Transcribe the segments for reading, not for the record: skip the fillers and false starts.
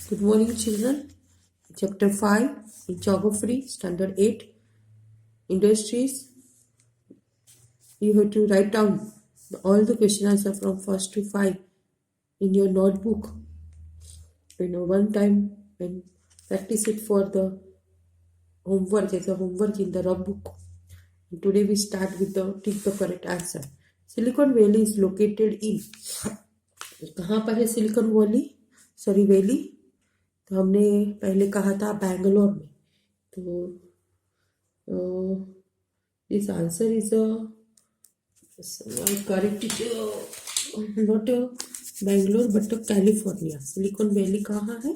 Good morning, children. Chapter 5 in Geography, Standard 8, Industries. You have to write down all the question answers from 1st to 5 in your notebook. One time and practice it for the homework as a homework in the rough book. And today we start with the correct answer. Silicon Valley is located in. कहाँ पर है silicon valley? तो हमने पहले कहा था बैंगलोर में. तो this answer is correct not Bangalore but California. Silicon Valley कहाँ है?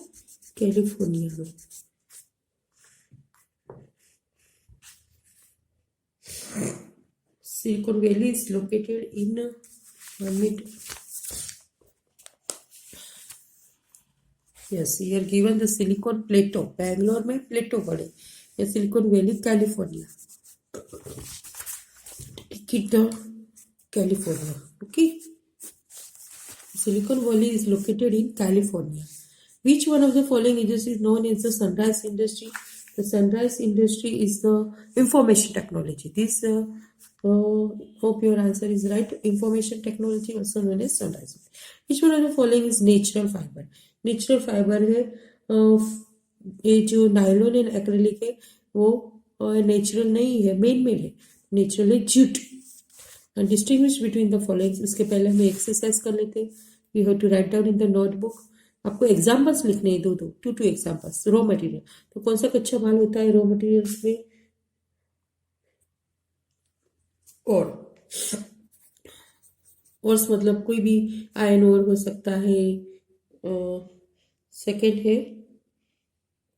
कैलिफोर्निया में. Silicon Valley is located in yes, here given the Silicon Plateau. Bangalore में प्लेटो पड़े. या Silicon Valley California. California. Okay. Silicon Valley is located in California. Which one of the following industries is known as the sunrise industry? The sunrise industry is the information technology. This hope your answer is right. Information technology also known as sunrise. Which one of the following is natural fiber? Natural fiber है ये जो nylon and acrylic है वो natural नहीं है, made है. Natural है jute. Distinguish between the following. उसके पहले हमें एक्सरसाइज कर लेते हैं. You have to write down in the notebook. आपको एग्जाम्पल्स लिखने हैं टू एग्जाम्पल्स. Raw material. तो कौन सा कच्चा माल होता है रॉ मटेरियल्स में? और मतलब कोई भी आयरन ओर हो सकता है. सेकेंड है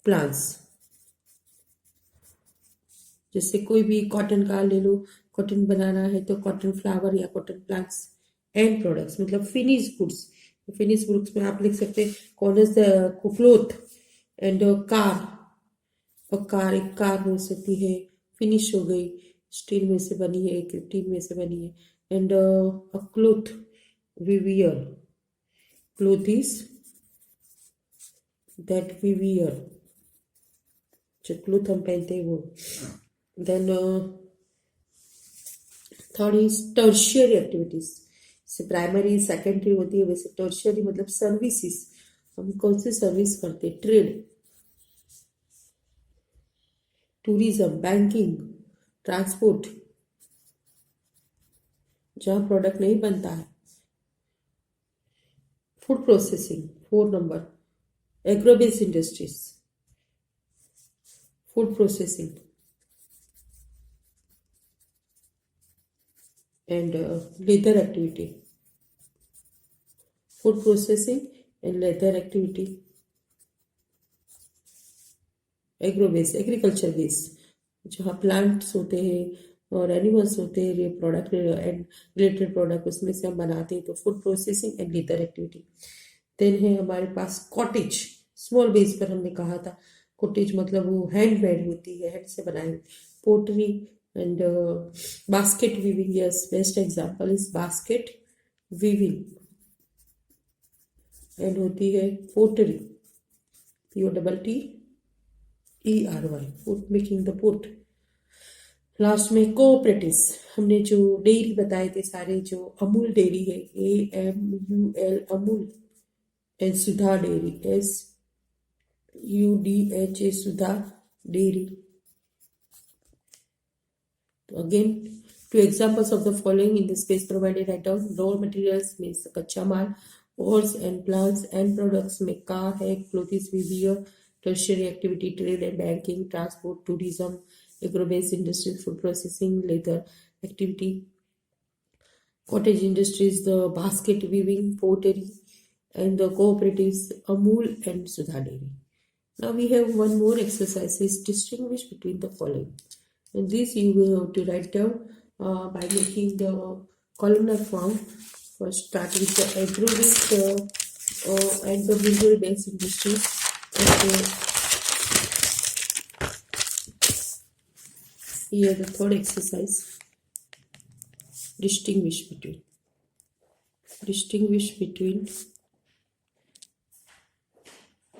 प्लांट्स. जैसे कोई भी कॉटन का ले लो, कॉटन बनाना है तो कॉटन फ्लावर या कॉटन प्लांट्स. एंड प्रोडक्ट्स मतलब फिनिश गुड्स. फिनिश गुड्स में आप लिख सकते हैं कौन is the cloth and car. और कार एक कार हो सकती है, फिनिश हो गई, स्टील में से बनी है, एक टीन में से बनी है. And a cloth we wear. Cloth is that we wear. जो क्लोथ हम पहनते हैं वो. Then third is tertiary activities. जैसे प्राइमरी सेकेंडरी होती है वैसे टर्शियरी मतलब सर्विसेज. हम कौन सी सर्विस करते हैं? Trade, tourism, banking, transport. जहां प्रोडक्ट नहीं बनता है. Food processing 4 number. Agro-based industries. Food processing and leather activity. Food processing and leather activity. Agro base, agriculture base, जहाँ प्लांट्स होते हैं और एनिमल्स होते हैं, ये प्रोडक्ट एंड रिलेटेड प्रोडक्ट उसमें से हम बनाते हैं. तो food processing and leather activity. Then है हमारे पास कॉटेज. स्मॉल बेस पर हमने कहा था कॉटेज मतलब वो हैंडमेड होती है, हैंड से बनाई. पोटरी and basket weaving. Yes, best example is basket weaving. and होती है pottery. POTTERY. Pot making the pot. Last में कोऑपरेटिव्स. हमने जो डेयरी बताए थे सारे, जो अमूल डेयरी है AMUL Amul. And Sudha dairy SUDHA Sudha dairy. Again, 2 examples of the following in the space provided. Write down. Raw materials means कच्चा माल. Ores and plants and products में car है, clothes we wear. Tertiary activity trade and banking, transport, tourism, agro-based industries, food processing, leather activity. Cottage industries, the basket weaving, pottery, and the cooperatives Amul and Sudha Dairy. Now we have one more exercise. Is distinguish between the following. And this you will have to write down by making the columnar form. First start with the agro-based and the mineral-based industries. Here the third exercise. Distinguish between.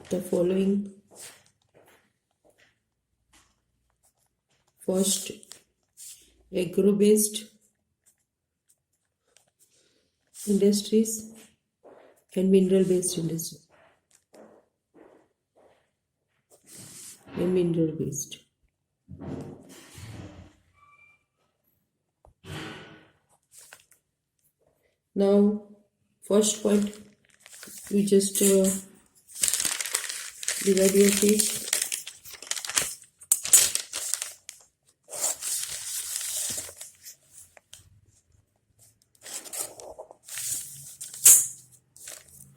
the following. First, agro-based industries and mineral-based industries. And mineral-based. Now, first point, you just divide your page.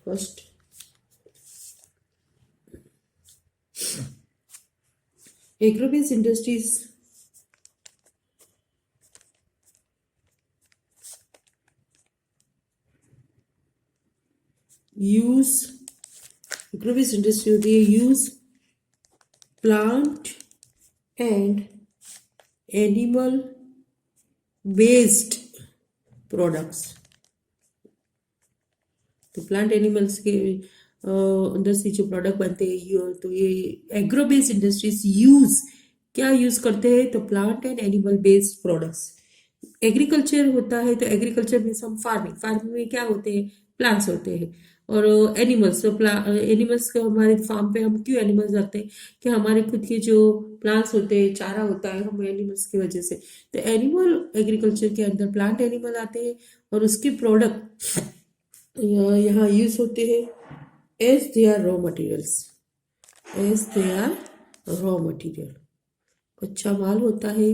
First, agro-based industries they use plant and animal based products. तो plant animals के अंदर से जो product बनते हैं तो ये agro based industries क्या यूज करते हैं, तो plant and animal based products. Agriculture होता है तो एग्रीकल्चर में हम फार्मिंग में क्या होते हैं, प्लांट्स होते हैं और एनिमल्स. तो एनिमल्स को हमारे फार्म पे हम क्यों एनिमल्स रखते हैं, कि हमारे खुद के जो प्लांट्स होते हैं, चारा होता है, हम एनिमल्स की वजह से. तो एनिमल एग्रीकल्चर के अंदर प्लांट एनिमल आते हैं और उसके प्रोडक्ट यहाँ यूज होते हैं as they are raw materials. कच्चा माल होता है.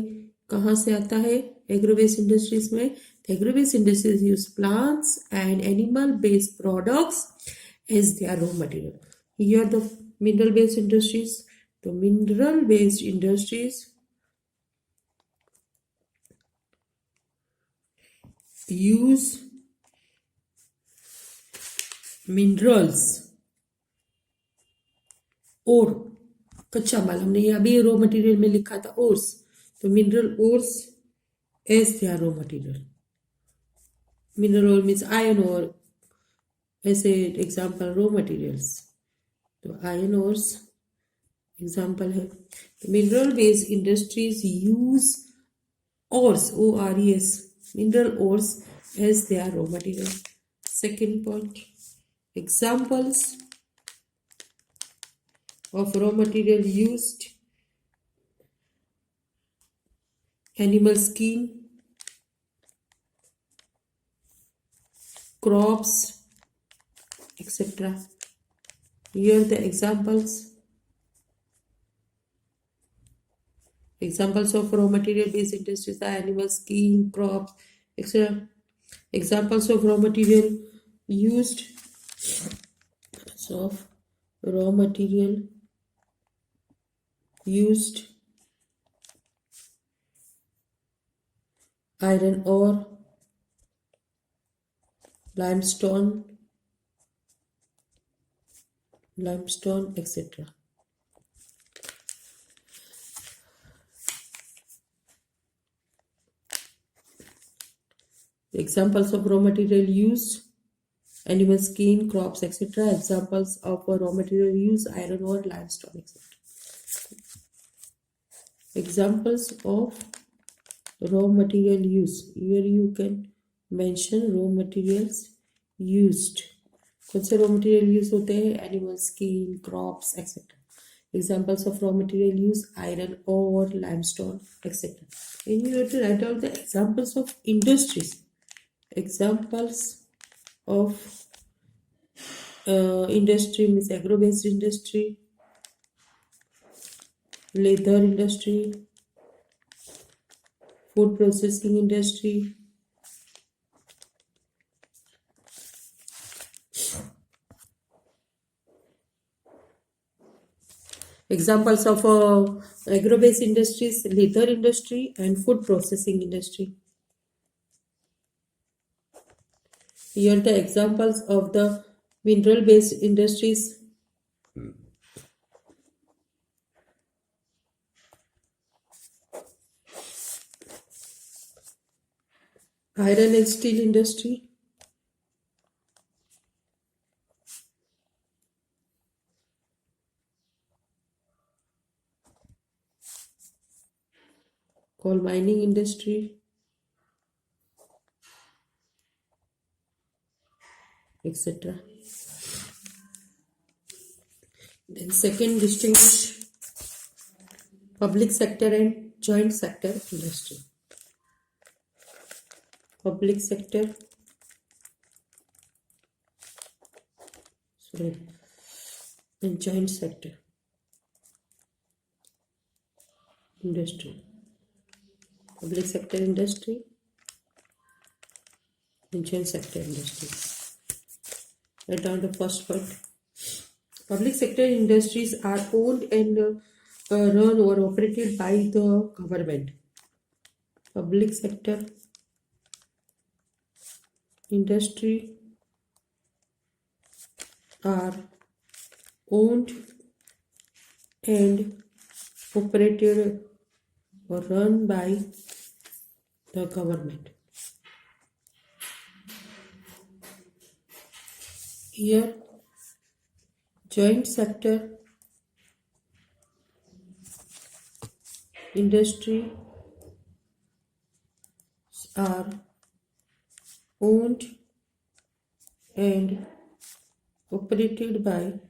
कहाँ से आता है, एग्रो-बेस्ड इंडस्ट्रीज में. Agro-based industries use plants and animal based products as they are raw material. Here the mineral based industries. तो mineral based industries use minerals और कच्चा माल. हमने यहाँ भी रॉ मटेरियल में लिखा था ओर्स, तो mineral ores as they are raw material. Mineral ore means iron ore, ऐसे एग्जाम्पल रॉ मटेरियल्स. तो आयरन ओर्स एग्जाम्पल है. Mineral based industries use ores, ORES, mineral ores as they are raw material. Second point, examples of raw material used: animal skin, crops, etc. Here the examples of raw material based industries are animal skin, crops, etc. Examples of raw material used iron ore, limestone, etc. Examples of raw material used: animal skin, crops, etc. Examples of raw material use: iron ore, limestone, etc. Examples of raw material use. Here you can mention raw materials used. कौन से raw material use होते हैं? Animal skin, crops, etc. Examples of raw material use: iron ore, limestone, etc. And you have to write out the examples of industries. Examples of industry means agro-based industry, leather industry, food processing industry, examples of agro-based industries, leather industry and food processing industry. Here the examples of the mineral-based industries: iron and steel industry, coal mining industry, etc. Then second, distinguish public sector and joint sector industry. Public sector, and joint sector industry. Public sector industry and joint sector industry. Write down the first part. Public sector industries are owned and run or operated by the government. Public sector industry are owned and operated or run by the government. Here, joint sector industry are owned and operated by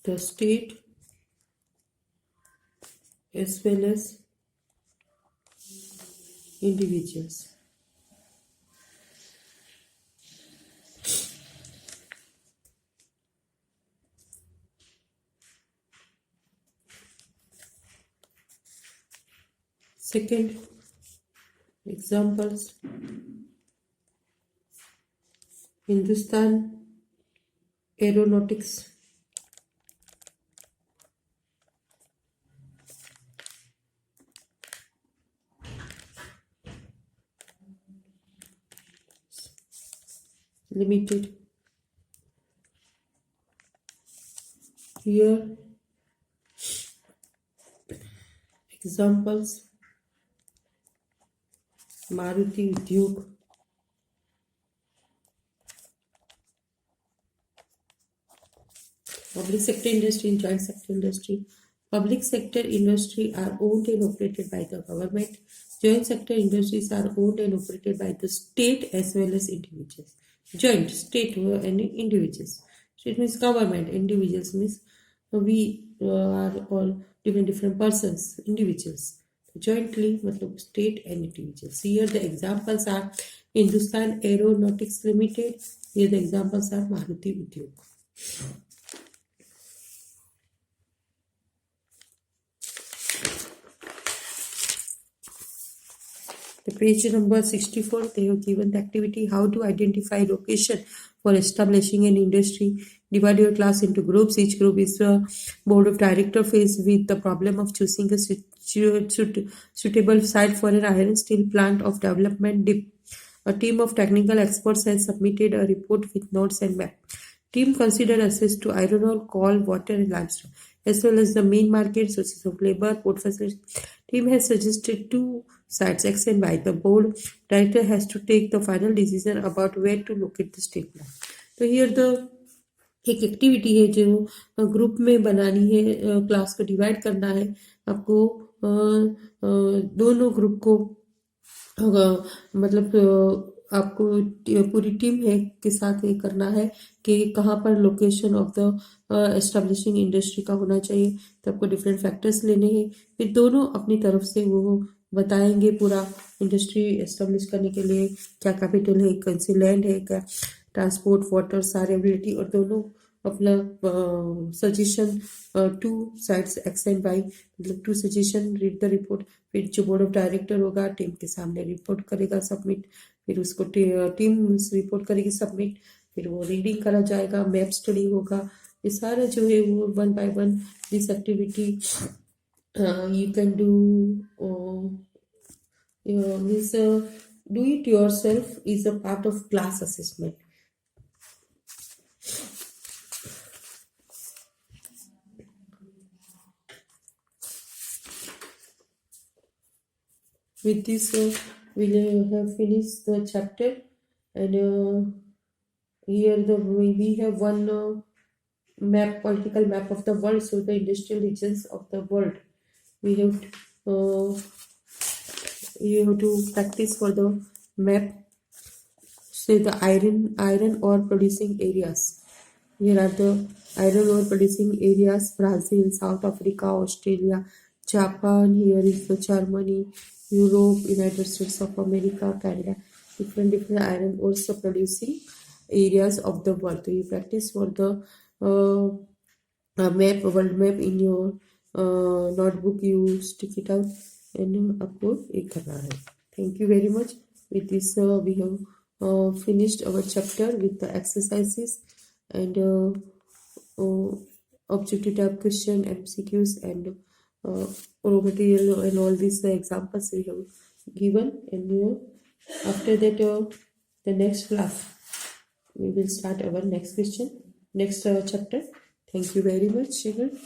the state as well as individuals. Second, examples: Hindustan Aeronautics, Limited. Here, examples: Maruti Udyog, public sector industry and joint sector industry. Public sector industry are owned and operated by the government. Joint sector industries are owned and operated by the state as well as individuals. Joint, state and individuals. State means government, individuals means we are all different persons, individuals. Jointly, matlab state and individuals. Here the examples are Hindustan Aeronautics Limited. Here the examples are Maruti Udyog. The page number 64, they have given the activity how to identify location for establishing an industry. Divide your class into groups. Each group is a board of director faced with the problem of choosing a suitable site for an iron steel plant of development. A team of technical experts has submitted a report with notes and map. Team considered access to iron ore, coal, water and limestone, as well as the main market, sources of labor, port facilities. Team has suggested two sites X and Y. The board director has to take the final decision about where to locate the steel plant. तो here the एक activity है जो group में बनानी है, class को divide करना है आपको, दोनों ग्रुप को मतलब आपको पूरी टीम है के साथ ये करना है कि कहाँ पर location of the establishing industry का होना चाहिए. तो आपको डिफरेंट फैक्टर्स लेने हैं, फिर दोनों अपनी तरफ से वो बताएंगे पूरा इंडस्ट्री एस्टेब्लिश करने के लिए क्या कैपिटल है, कौन सी लैंड है, क्या ट्रांसपोर्ट, वाटर, सारी एबिलिटी, और दोनों अपना suggestion two sides X and Y, मतलब two suggestion, read the report. फिर जो बोर्ड ऑफ डायरेक्टर होगा टीम के सामने रिपोर्ट करेगा सबमिट, फिर उसको टीम रिपोर्ट करेगी सबमिट, फिर वो रीडिंग करा जाएगा, मैप स्टडी होगा. ये सारा जो है वो one by one this activity you can do means do it your self is a part of class assessment. With this, we'll have finished the chapter, and here we have one map, political map of the world, so the industrial regions of the world. We have you have to practice for the map. Say the iron ore producing areas. Here are the iron ore producing areas: Brazil, South Africa, Australia, Japan. Here is the Germany, Europe, United States of America, Canada. Different iron ores producing areas of the world. So you practice for the uh, world map in your notebook. You stick it out and upload एक करना है. Thank you very much. With this, we have finished our chapter with the exercises and objective type question, MCQs, and raw material and all these examples we have given. And after that, the next class we will start our next question, next chapter. Thank you very much, Shivan.